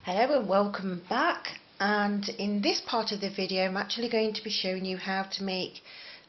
Hello and welcome back, and in this part of the video I'm actually going to be showing you how to make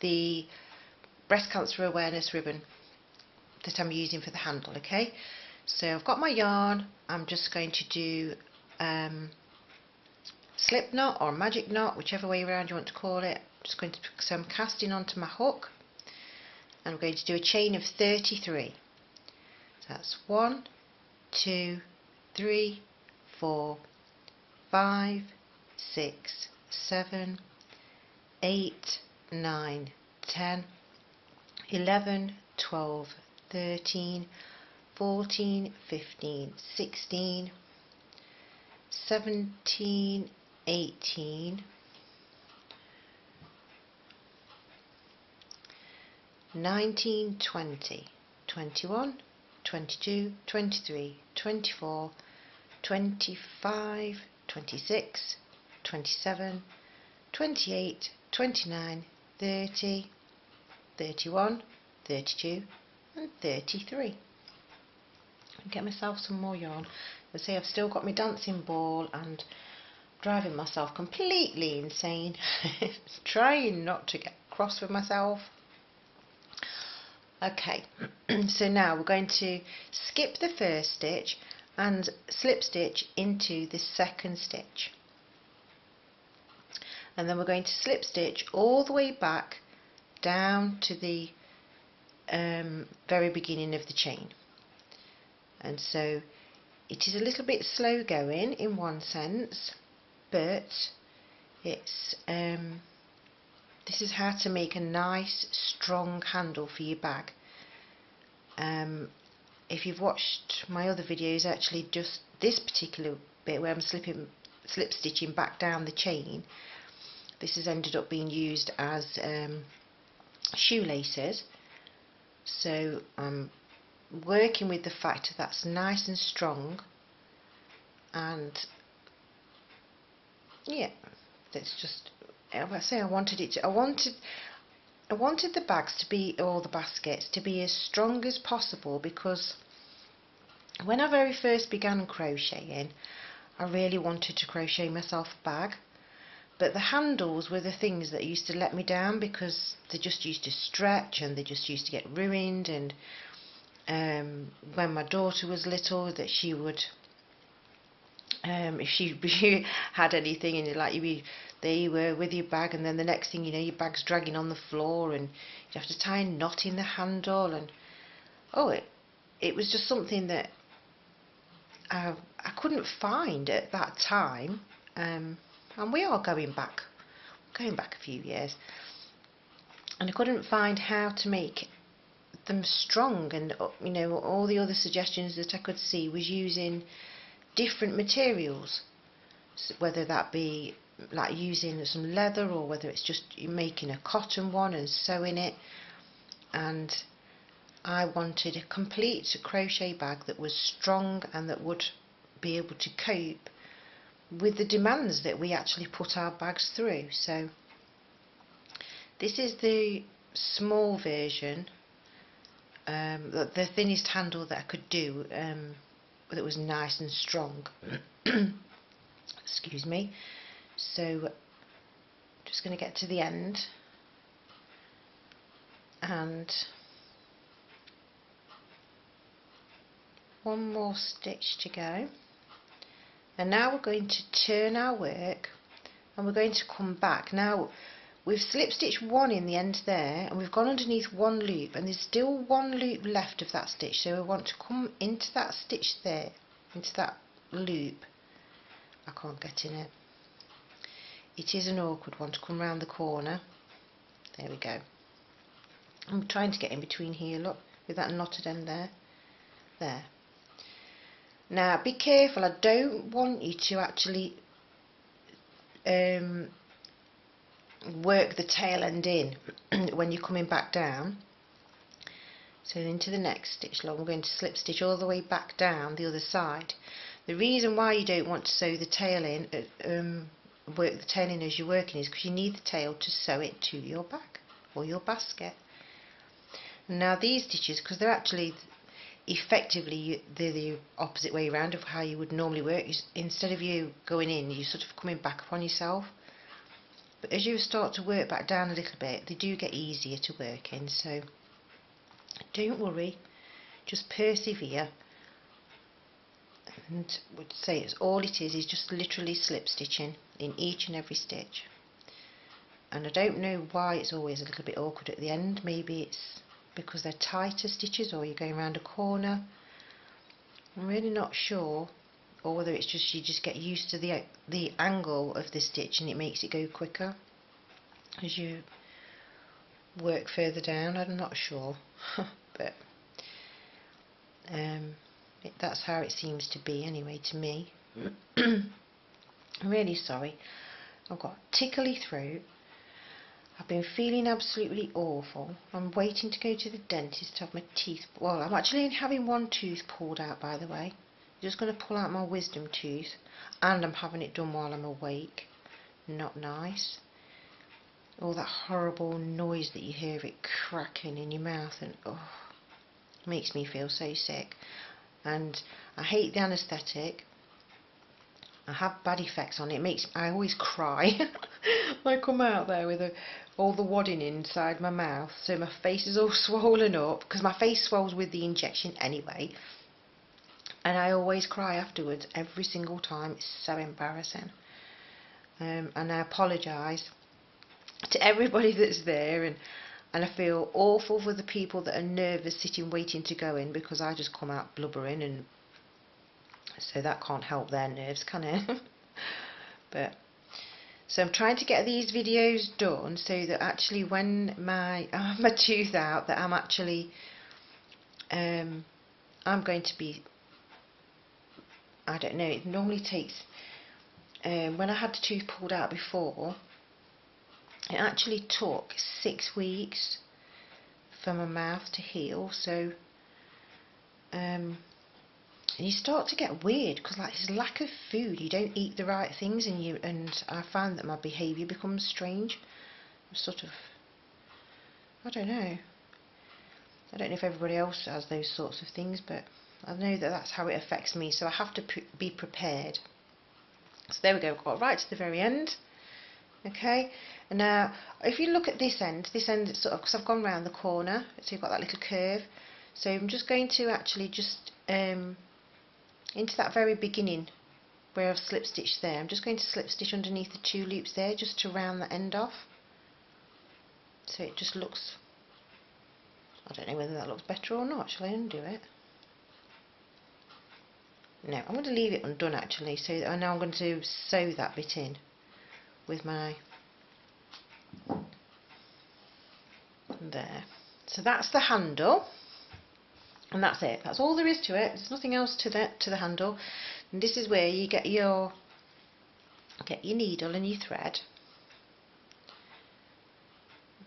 the breast cancer awareness ribbon that I'm using for the handle. Okay, so I've got my yarn. I'm just going to do slip knot or magic knot, whichever way around you want to call it. So I'm casting onto my hook and I'm going to do a chain of 33. So that's 1, 2, 3, 4, 5, 6, 7, 8, 9, 10, 11, 12, 13, 14, 15, 16, 17, 18, 19, 20, 21, 22, 23, 24, 25, 26, 27, 28, 29, 30, 31, 32 and 33. Get myself some more yarn. As I say, I've still got my dancing ball and driving myself completely insane trying not to get cross with myself. Okay, so now we're going to skip the first stitch and slip stitch into the second stitch, and then we're going to slip stitch all the way back down to the very beginning of the chain. And so it is a little bit slow going in one sense, but it's this is how to make a nice strong handle for your bag. If you've watched my other videos, actually just this particular bit where I'm slip stitching back down the chain, this has ended up being used as shoelaces. So I'm working with the fact that's nice and strong, and yeah, that's just, I wanted the bags to be, or the baskets to be, as strong as possible, because when I very first began crocheting I really wanted to crochet myself a bag, but the handles were the things that used to let me down, because they just used to stretch and they just used to get ruined. And when my daughter was little, that she would if she had anything and there you were with your bag, and then the next thing you know your bag's dragging on the floor and you have to tie a knot in the handle, and it was just something that I couldn't find at that time, and we are going back a few years, and I couldn't find how to make them strong. And all the other suggestions that I could see was using different materials, whether that be like using some leather, or whether it's just making a cotton one and sewing it. And I wanted a complete crochet bag that was strong and that would be able to cope with the demands that we actually put our bags through. So this is the small version, the thinnest handle that I could do, that was nice and strong. Excuse me. So just going to get to the end, and one more stitch to go, and now we're going to turn our work and we're going to come back. Now we've slip stitched one in the end there, and we've gone underneath one loop, and there's still one loop left of that stitch, so we want to come into that stitch there, into that loop. I can't get in it. It is an awkward one to come round the corner. There we go. I'm trying to get in between here, look, with that knotted end there. There. Now be careful, I don't want you to actually work the tail end in when you're coming back down. So into the next stitch, we're going to slip stitch all the way back down the other side. The reason why you don't want to sew the tail in, work the tail in as you're working, is because you need the tail to sew it to your bag or your basket. And now these stitches, because they're actually effectively they're the opposite way around of how you would normally work. Instead of you going in, you're sort of coming back upon yourself. But as you start to work back down a little bit, they do get easier to work in, so don't worry, just persevere. And would say it's all it is just literally slip stitching in each and every stitch. And I don't know why it's always a little bit awkward at the end. Maybe it's because they're tighter stitches or you're going around a corner. I'm really not sure, or whether it's just you just get used to the angle of the stitch and it makes it go quicker as you work further down. I'm not sure, but that's how it seems to be anyway to me. I'm really sorry. I've got a tickly throat. I've been feeling absolutely awful. I'm waiting to go to the dentist to have my teeth. Well, I'm actually having one tooth pulled out, by the way. I'm just going to pull out my wisdom tooth, and I'm having it done while I'm awake. Not nice. All that horrible noise that you hear, it cracking in your mouth, and it makes me feel so sick. And I hate the anaesthetic. I have bad effects on it. I always cry. I come out there with all the wadding inside my mouth, so my face is all swollen up, because my face swells with the injection anyway, and I always cry afterwards every single time. It's so embarrassing. And I apologise to everybody that's there, and I feel awful for the people that are nervous sitting waiting to go in, because I just come out blubbering, and so that can't help their nerves, can it? But so I'm trying to get these videos done so that actually when I have my tooth out, that I'm actually I'm going to be, I don't know, it normally takes when I had the tooth pulled out before, it actually took 6 weeks for my mouth to heal. So and you start to get weird, because like there's lack of food, you don't eat the right things, and I find that my behaviour becomes strange. I'm sort of, I don't know if everybody else has those sorts of things, but I know that that's how it affects me, so I have to be prepared. So there we go, we've got right to the very end. Okay, and now if you look at this end it's sort of, because I've gone round the corner, so you've got that little curve. So I'm just going to actually just into that very beginning where I've slip stitched there, I'm just going to slip stitch underneath the 2 loops there, just to round the end off, so it just looks, I don't know whether that looks better or not. Shall I undo it? No, I'm going to leave it undone actually. So now I'm going to sew that bit in with my, there. So that's the handle, and that's it. That's all there is to it. There's nothing else to the handle. And this is where you get your needle and your thread.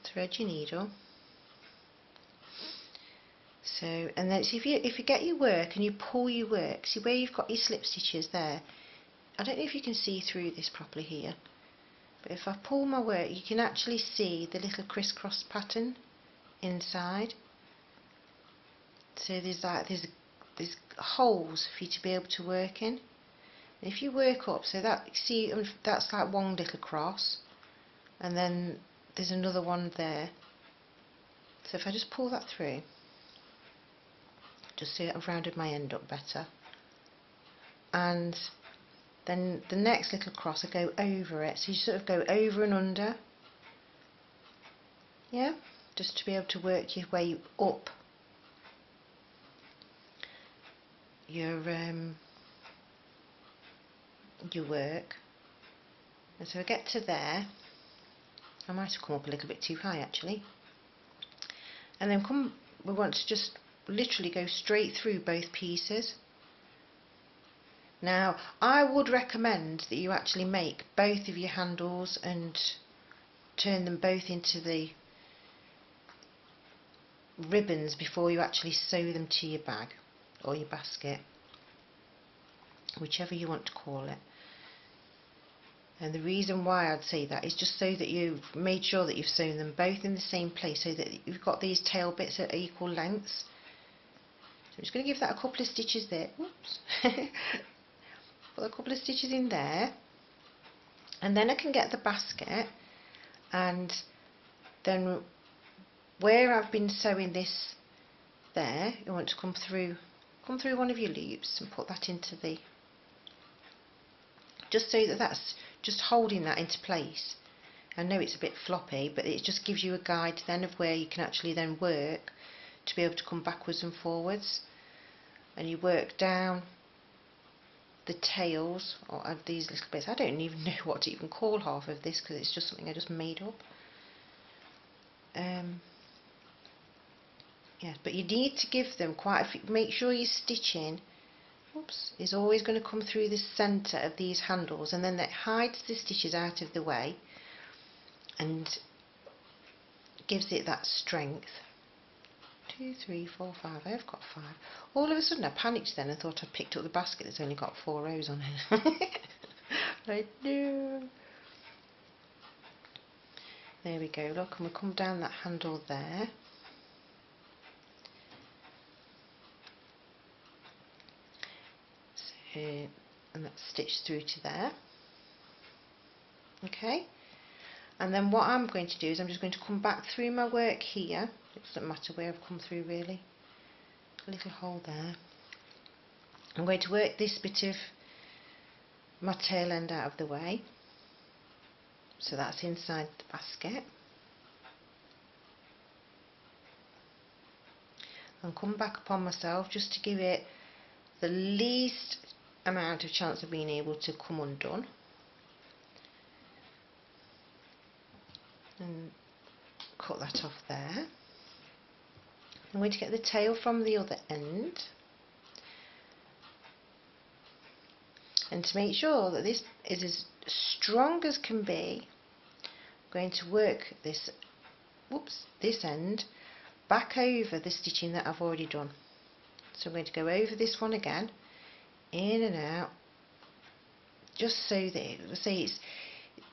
Thread your needle. So, and then if you get your work and you pull your work, see where you've got your slip stitches there. I don't know if you can see through this properly here, but if I pull my work, you can actually see the little crisscross pattern inside. So there's holes for you to be able to work in. And if you work up, so that, see, that's like one little cross, and then there's another one there. So if I just pull that through, just so I've rounded my end up better, and then the next little cross I go over it, so you sort of go over and under, yeah, just to be able to work your way up your work. And so I get to there, I might have come up a little bit too high actually, and then we want to just literally go straight through both pieces. Now I would recommend that you actually make both of your handles and turn them both into the ribbons before you actually sew them to your bag or your basket, whichever you want to call it. And the reason why I'd say that is just so that you've made sure that you've sewn them both in the same place, so that you've got these tail bits at equal lengths. I'm just going to give that a couple of stitches there. Oops. Put a couple of stitches in there, and then I can get the basket, and then where I've been sewing this there, you want to come through one of your loops and put that into the, just so that that's just holding that into place. I know it's a bit floppy, but it just gives you a guide then of where you can actually then work to be able to come backwards and forwards, and you work down the tails or add these little bits. I don't even know what to even call half of this because it's just something I just made up. Yeah, but you need to give them quite a few. Make sure your stitching, oops, is always going to come through the centre of these handles, and then that hides the stitches out of the way and gives it that strength. 2, 3, 4, 5. I've got 5. All of a sudden I panicked then and thought I'd picked up the basket that's only got 4 rows on it. Like, no. There we go, look, and we'll come down that handle there. So, and that's stitched through to there. Okay. And then what I'm going to do is I'm just going to come back through my work here. It doesn't matter where I've come through really. A little hole there. I'm going to work this bit of my tail end out of the way. So that's inside the basket. And come back upon myself just to give it the least amount of chance of being able to come undone. And cut that off there. I'm going to get the tail from the other end, and to make sure that this is as strong as can be, I'm going to work this, whoops, this end back over the stitching that I've already done. So I'm going to go over this one again, in and out, just so that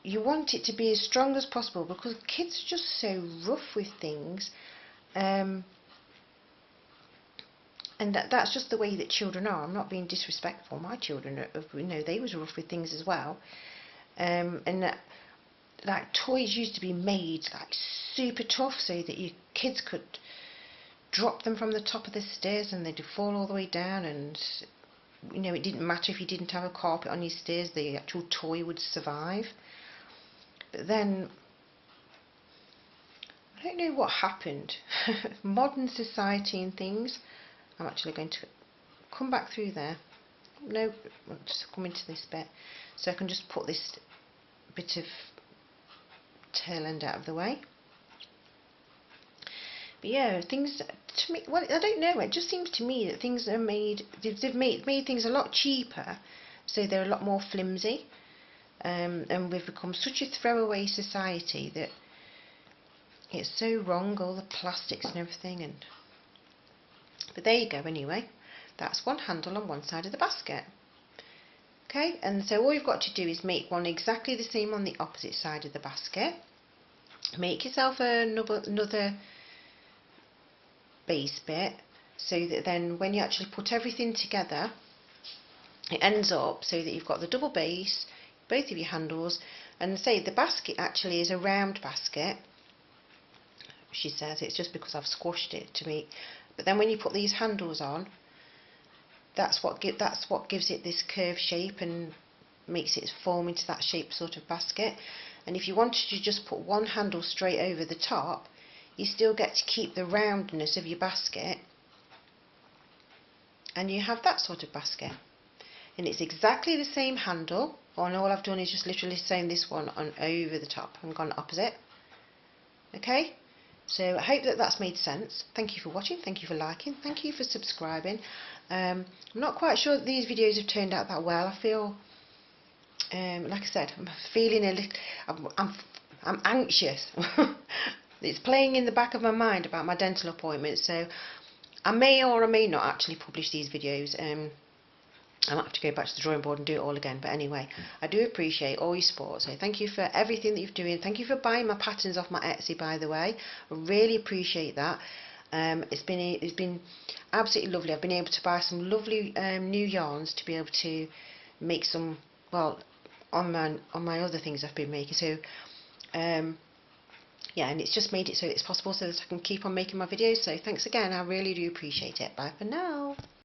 you want it to be as strong as possible, because kids are just so rough with things, and that's just the way that children are. I'm not being disrespectful. My children are, they was rough with things as well, and like toys used to be made like super tough so that your kids could drop them from the top of the stairs and they'd fall all the way down, and it didn't matter if you didn't have a carpet on your stairs, the actual toy would survive. But then, I don't know what happened. Modern society and things. I'm actually going to come back through there. No, I'll just come into this bit. So I can just put this bit of tail end out of the way. But yeah, things, to me, well, I don't know, it just seems to me that things are made, they've made things a lot cheaper, so they're a lot more flimsy. And we've become such a throwaway society that it's so wrong, all the plastics and everything. But there you go anyway. That's one handle on one side of the basket. Okay, and so all you've got to do is make one exactly the same on the opposite side of the basket. Make yourself another base bit, so that then when you actually put everything together, it ends up so that you've got the double base, both of your handles, and say the basket actually is a round basket. She says it's just because I've squashed it to make. But then when you put these handles on, that's what gives it this curved shape and makes it form into that shape sort of basket. And if you wanted to just put one handle straight over the top, you still get to keep the roundness of your basket, and you have that sort of basket. And it's exactly the same handle, and all I've done is just literally sewn this one on over the top and gone opposite. Okay, so I hope that that's made sense. Thank you for watching, thank you for liking, thank you for subscribing. I'm not quite sure that these videos have turned out that well. I feel, like I said, I'm feeling a little, I'm anxious. It's playing in the back of my mind about my dental appointment, so I may or I may not actually publish these videos. I might have to go back to the drawing board and do it all again, but anyway, I do appreciate all your support, so thank you for everything that you're doing. Thank you for buying my patterns off my Etsy, by the way. I really appreciate that. It's been absolutely lovely. I've been able to buy some lovely new yarns to be able to make some, well, on my other things I've been making. So yeah, and it's just made it so it's possible so that I can keep on making my videos. So thanks again, I really do appreciate it. Bye for now.